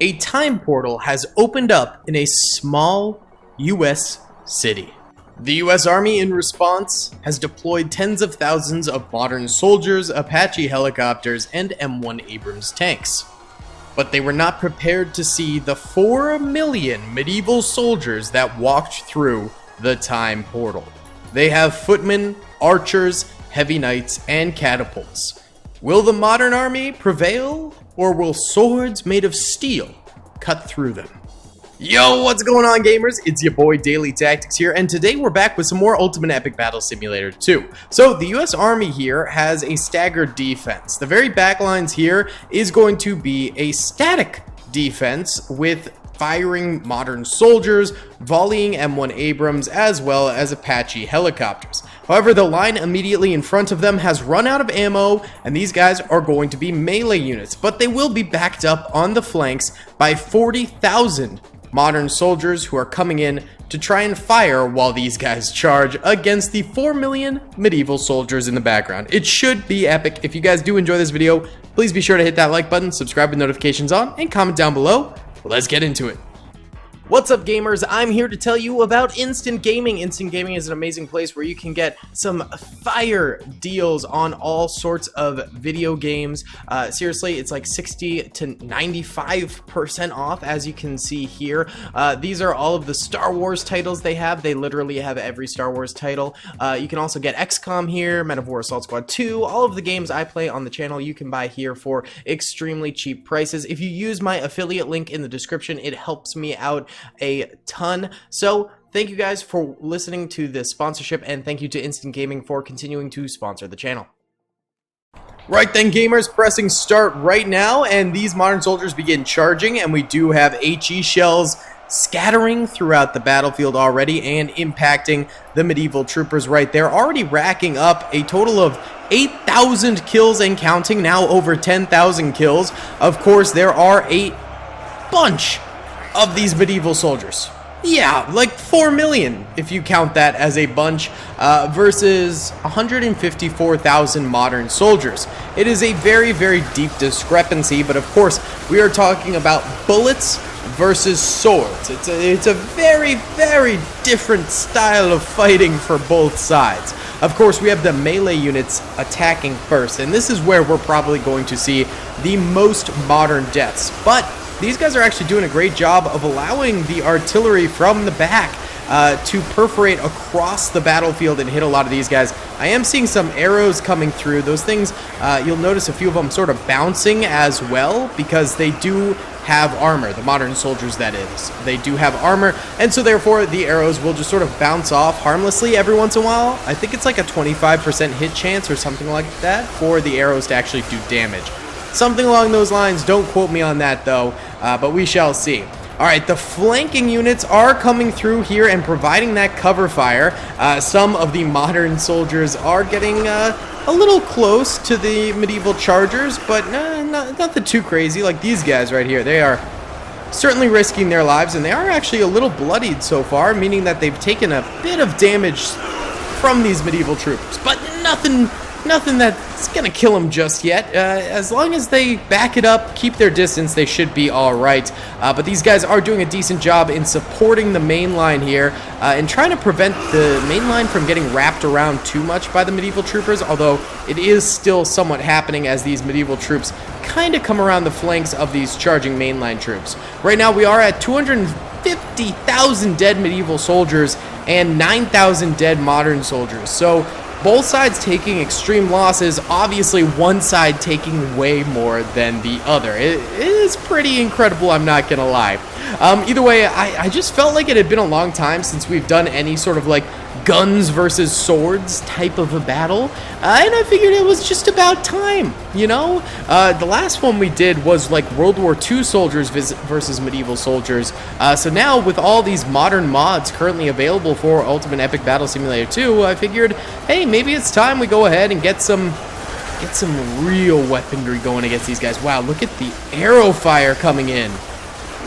a time portal has opened up in a small US city. The US Army, in response, has deployed tens of thousands of modern soldiers, Apache helicopters, and M1 Abrams tanks. But they were not prepared to see the 4 million medieval soldiers that walked through the time portal. They have footmen, archers, heavy knights, and catapults. Will the modern army prevail, or will swords made of steel cut through them? Yo, what's going on, gamers? It's your boy Daily Tactics here, and today we're back with some more Ultimate Epic Battle Simulator 2. So, the US Army here has a staggered defense. The very back lines here is going to be a static defense with firing modern soldiers, volleying M1 Abrams, as well as Apache helicopters. However, the line immediately in front of them has run out of ammo, and these guys are going to be melee units, but they will be backed up on the flanks by 40,000 modern soldiers who are coming in to try and fire while these guys charge against the 4 million medieval soldiers in the background. It should be epic. If you guys do enjoy this video, please be sure to hit that like button, subscribe with notifications on, and comment down below. Let's get into it. What's up, gamers? I'm here to tell you about Instant Gaming. Instant Gaming is an amazing place where you can get some fire deals on all sorts of video games. Seriously, it's like 60 to 95% off, as you can see here. These are all of the Star Wars titles they have. They literally have every Star Wars title. You can also get XCOM here, Men of War Assault Squad 2. All of the games I play on the channel you can buy here for extremely cheap prices. If you use my affiliate link in the description, it helps me out a ton. So thank you guys for listening to this sponsorship, and thank you to Instant Gaming for continuing to sponsor the channel. Right then, gamers, pressing start right now, and these modern soldiers begin charging, and we do have HE shells scattering throughout the battlefield already and impacting the medieval troopers right there, already racking up a total of 8,000 kills and counting, now over 10,000 kills. Of course, there are a bunch of these medieval soldiers. Yeah, like 4 million if you count that as a bunch, versus 154,000 modern soldiers. It is a very, very deep discrepancy, but of course we are talking about bullets versus swords. It's a very, very different style of fighting for both sides. Of course, we have the melee units attacking first, and this is where we're probably going to see the most modern deaths. But these guys are actually doing a great job of allowing the artillery from the back to perforate across the battlefield and hit a lot of these guys. I am seeing some arrows coming through. Those things, you'll notice a few of them sort of bouncing as well, because they do have armor. The modern soldiers, that is. They do have armor, and so therefore the arrows will just sort of bounce off harmlessly every once in a while. I think it's like a 25% hit chance or something like that for the arrows to actually do damage. Something along those lines. Don't quote me on that though, but we shall see. Alright, the flanking units are coming through here and providing that cover fire. Some of the modern soldiers are getting a little close to the medieval chargers, but nothing too crazy. Like these guys right here, they are certainly risking their lives, and they are actually a little bloodied so far, meaning that they've taken a bit of damage from these medieval troops, but nothing that's gonna kill them just yet. As long as they back it up, keep their distance, they should be all right. But these guys are doing a decent job in supporting the main line here and trying to prevent the main line from getting wrapped around too much by the medieval troopers, although it is still somewhat happening as these medieval troops kind of come around the flanks of these charging mainline troops. Right now we are at 250,000 dead medieval soldiers and 9,000 dead modern soldiers. So both sides taking extreme losses, obviously one side taking way more than the other. It is pretty incredible, I'm not gonna lie. Either way, I just felt like it had been a long time since we've done any sort of like guns versus swords type of a battle, and I figured it was just about time, you know? The last one we did was like World War II soldiers versus medieval soldiers, so now with all these modern mods currently available for Ultimate Epic Battle Simulator 2, I figured, hey, maybe it's time we go ahead and get some real weaponry going against these guys. Wow, look at the arrow fire coming in.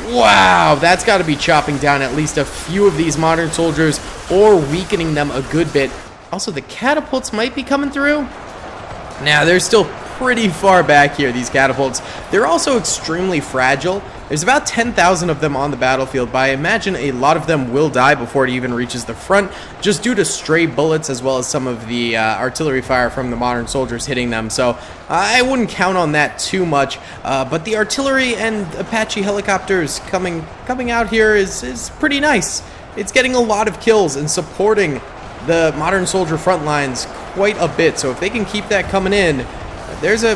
Wow, that's got to be chopping down at least a few of these modern soldiers or weakening them a good bit. Also, the catapults might be coming through. Nah, they're still pretty far back here, these catapults. They're also extremely fragile. There's about 10,000 of them on the battlefield, but I imagine a lot of them will die before it even reaches the front, just due to stray bullets as well as some of the artillery fire from the modern soldiers hitting them. So I wouldn't count on that too much, but the artillery and Apache helicopters coming out here is pretty nice. It's getting a lot of kills and supporting the modern soldier front lines quite a bit. So if they can keep that coming in, there's a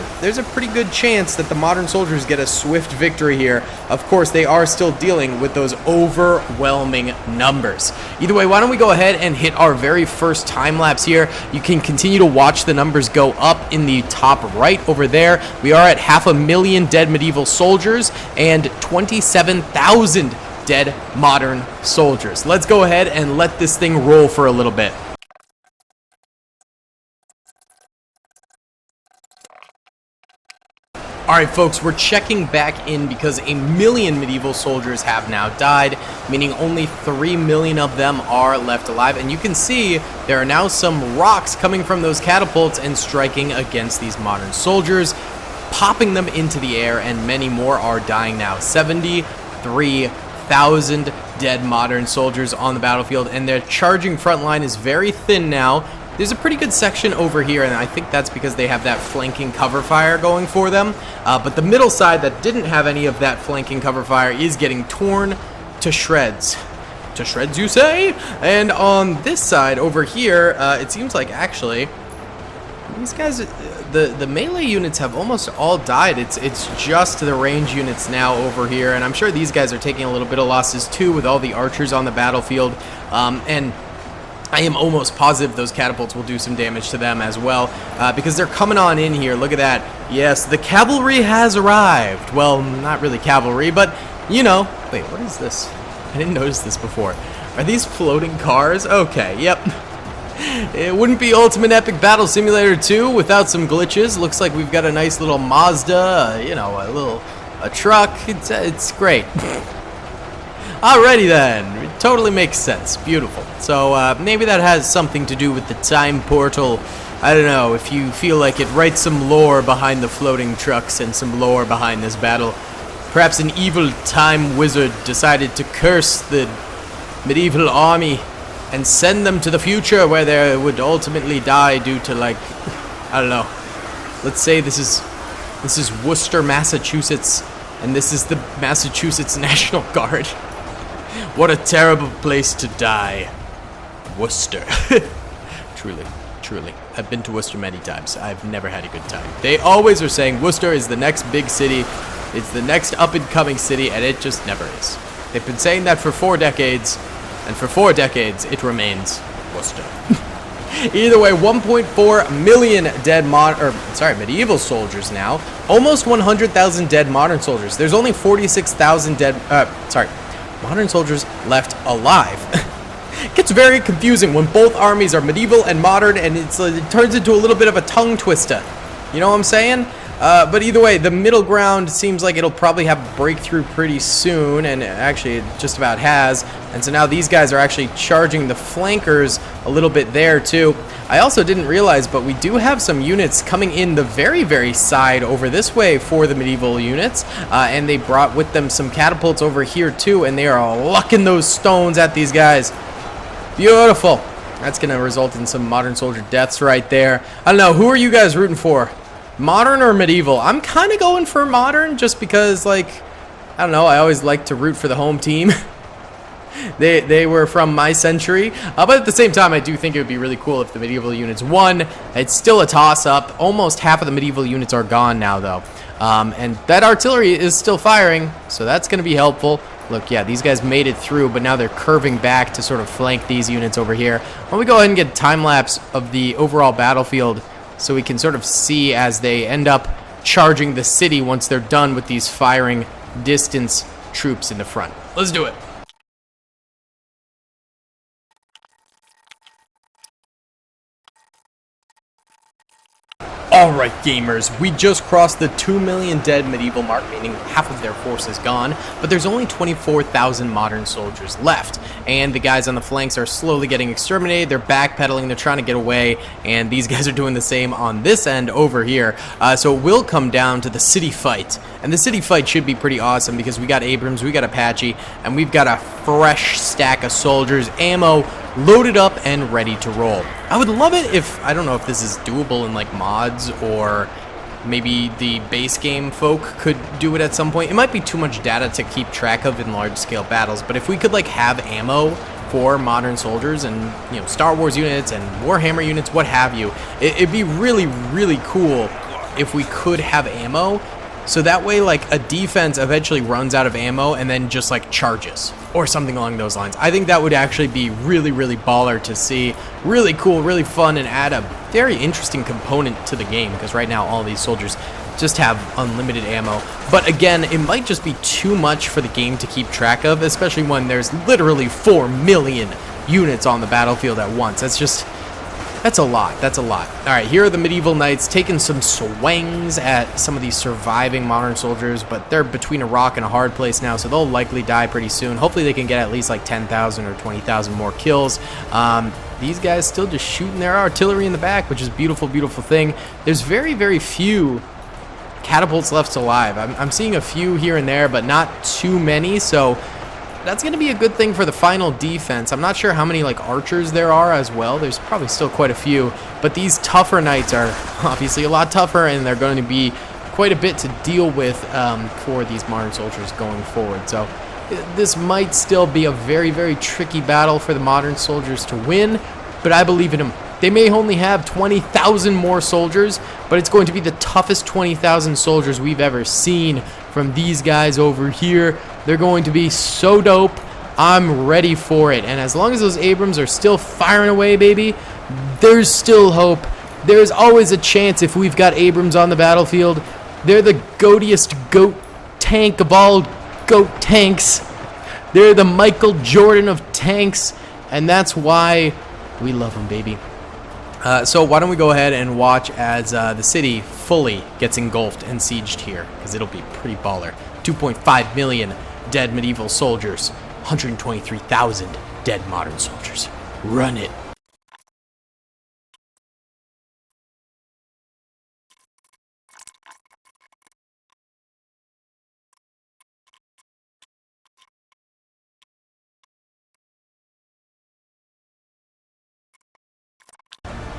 pretty good chance that the modern soldiers get a swift victory here. Of course, they are still dealing with those overwhelming numbers. Either way, why don't we go ahead and hit our very first time lapse here. You can continue to watch the numbers go up in the top right over there. We are at 500,000 dead medieval soldiers and 27,000 dead modern soldiers. Let's go ahead and let this thing roll for a little bit. Alright folks, we're checking back in because 1 million medieval soldiers have now died, meaning only 3 million of them are left alive. And you can see there are now some rocks coming from those catapults and striking against these modern soldiers, popping them into the air, and many more are dying now. 73,000 dead modern soldiers on the battlefield, and their charging front line is very thin now. There's a pretty good section over here, and I think that's because they have that flanking cover fire going for them. But the middle side that didn't have any of that flanking cover fire is getting torn to shreds. To shreds, you say? And on this side over here, it seems like actually these guys, the melee units have almost all died. It's just the range units now over here, and I'm sure these guys are taking a little bit of losses too with all the archers on the battlefield. And I am almost positive those catapults will do some damage to them as well, because they're coming on in here. Look at that. Yes, the cavalry has arrived. Well, not really cavalry, but, you know. Wait, what is this? I didn't notice this before. Are these floating cars? Okay, yep. It wouldn't be Ultimate Epic Battle Simulator 2 without some glitches. Looks like we've got a nice little Mazda, you know, a truck. It's great. Alrighty then, it totally makes sense. Beautiful. So maybe that has something to do with the time portal. I don't know, if you feel like it, write some lore behind the floating trucks and some lore behind this battle. Perhaps an evil time wizard decided to curse the medieval army and send them to the future where they would ultimately die due to, like, I don't know. Let's say this is Worcester, Massachusetts, and this is the Massachusetts National Guard. What a terrible place to die. Worcester. Truly. I've been to Worcester many times. I've never had a good time. They always are saying Worcester is the next big city. It's the next up-and-coming city, and it just never is. They've been saying that for 4 decades, and for 4 decades, it remains Worcester. Either way, 1.4 million dead medieval soldiers now. Almost 100,000 dead modern soldiers. There's only 46,000 modern soldiers left alive. It gets very confusing when both armies are medieval and modern, and it turns into a little bit of a tongue twister. You know what I'm saying? But either way, the middle ground seems like it'll probably have a breakthrough pretty soon, and actually it just about has. And so now these guys are actually charging the flankers a little bit there too. I also didn't realize, but we do have some units coming in the very, very side over this way for the medieval units, and they brought with them some catapults over here too, and they are lucking those stones at these guys. Beautiful. That's going to result in some modern soldier deaths right there. I don't know, who are you guys rooting for? Modern or medieval? I'm kind of going for modern just because, like, I don't know, I always like to root for the home team. They were from my century, but at the same time, I do think it would be really cool if the medieval units won. It's still a toss-up. Almost half of the medieval units are gone now, though. And that artillery is still firing, so that's going to be helpful. Look, yeah, these guys made it through, but now they're curving back to sort of flank these units over here. Why don't we go ahead and get a time-lapse of the overall battlefield so we can sort of see as they end up charging the city once they're done with these firing distance troops in the front. Let's do it. Alright gamers, we just crossed the 2 million dead medieval mark, meaning half of their force is gone, but there's only 24,000 modern soldiers left, and the guys on the flanks are slowly getting exterminated. They're backpedaling, they're trying to get away, and these guys are doing the same on this end over here. So it will come down to the city fight, and the city fight should be pretty awesome because we got Abrams, we got Apache, and we've got a fresh stack of soldiers, ammo, loaded up and ready to roll. I would love it if, I don't know if this is doable in like mods or maybe the base game folk could do it at some point. It might be too much data to keep track of in large scale battles, but if we could like have ammo for modern soldiers and, you know, Star Wars units and Warhammer units, what have you, it'd be really cool if we could have ammo. So that way, like, a defense eventually runs out of ammo and then just, like, charges. Or something along those lines. I think that would actually be really baller to see. Really cool, really fun, and add a very interesting component to the game. Because right now, all these soldiers just have unlimited ammo. But again, it might just be too much for the game to keep track of. Especially when there's literally 4 million units on the battlefield at once. That's a lot. That's a lot. Alright, here are the medieval knights taking some swings at some of these surviving modern soldiers, but they're between a rock and a hard place now, so they'll likely die pretty soon. Hopefully they can get at least like 10,000 or 20,000 more kills. These guys still just shooting their artillery in the back, which is a beautiful thing. There's very few catapults left alive. I'm seeing a few here and there, but not too many, so that's going to be a good thing for the final defense. I'm not sure how many like archers there are as well. There's probably still quite a few, but these tougher knights are obviously a lot tougher, and they're going to be quite a bit to deal with for these modern soldiers going forward. So this might still be a very tricky battle for the modern soldiers to win, but I believe in them. They may only have 20,000 more soldiers, but it's going to be the toughest 20,000 soldiers we've ever seen from these guys over here. They're going to be so dope. I'm ready for it. And as long as those Abrams are still firing away, baby, there's still hope. There's always a chance if we've got Abrams on the battlefield. They're the goatiest goat tank of all goat tanks. They're the Michael Jordan of tanks, and that's why we love them, baby. So why don't we go ahead and watch as the city fully gets engulfed and sieged here, because it'll be pretty baller. 2.5 million dead medieval soldiers, 123,000 dead modern soldiers. Run it.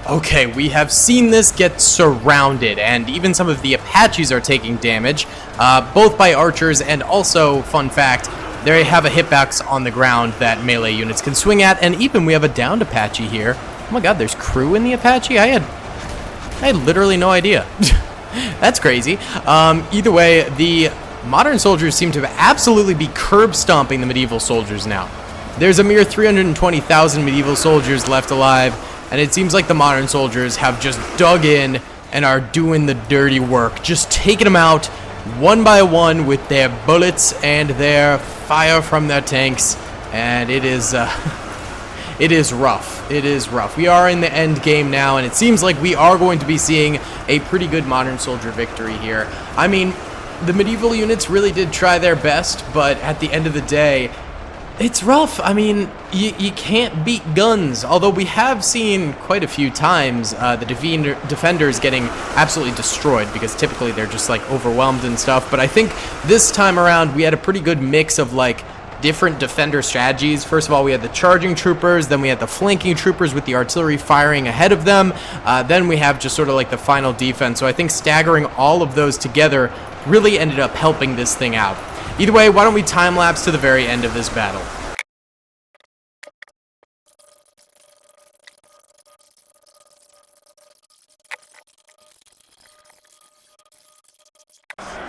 Okay, we have seen this get surrounded, and even some of the Apaches are taking damage, both by archers, and also, fun fact, they have a hitbox on the ground that melee units can swing at, and even we have a downed Apache here. Oh my god, there's crew in the Apache? I had literally no idea. That's crazy. Either way, the modern soldiers seem to absolutely be curb stomping the medieval soldiers now. There's a mere 320,000 medieval soldiers left alive, and it seems like the modern soldiers have just dug in and are doing the dirty work, just taking them out one by one with their bullets and their fire from their tanks, and it is rough. It is rough. We are in the end game now, and it seems like we are going to be seeing a pretty good modern soldier victory here. I mean, the medieval units really did try their best, but at the end of the day, it's rough. I mean, you can't beat guns, although we have seen quite a few times the defenders getting absolutely destroyed, because typically they're just like overwhelmed and stuff. But I think this time around we had a pretty good mix of like different defender strategies. First of all, we had the charging troopers, then we had the flanking troopers with the artillery firing ahead of them, then we have just sort of like the final defense. So I think staggering all of those together really ended up helping this thing out. Either way, why don't we time-lapse to the very end of this battle.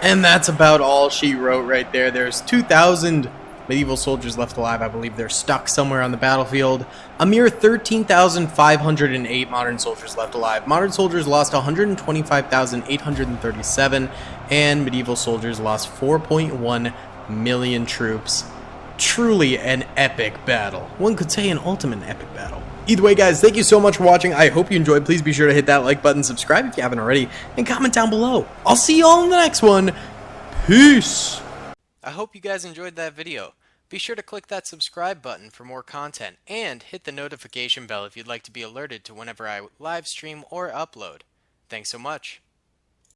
And that's about all she wrote right there. There's 2,000 medieval soldiers left alive. I believe they're stuck somewhere on the battlefield. A mere 13,508 modern soldiers left alive. Modern soldiers lost 125,837, and medieval soldiers lost 4.1 million troops. Truly an epic battle. One could say an ultimate epic battle. Either way, guys, thank you so much for watching. I hope you enjoyed. Please be sure to hit that like button, subscribe if you haven't already, and comment down below. I'll see you all in the next one. Peace! I hope you guys enjoyed that video. Be sure to click that subscribe button for more content, and hit the notification bell if you'd like to be alerted to whenever I live stream or upload. Thanks so much.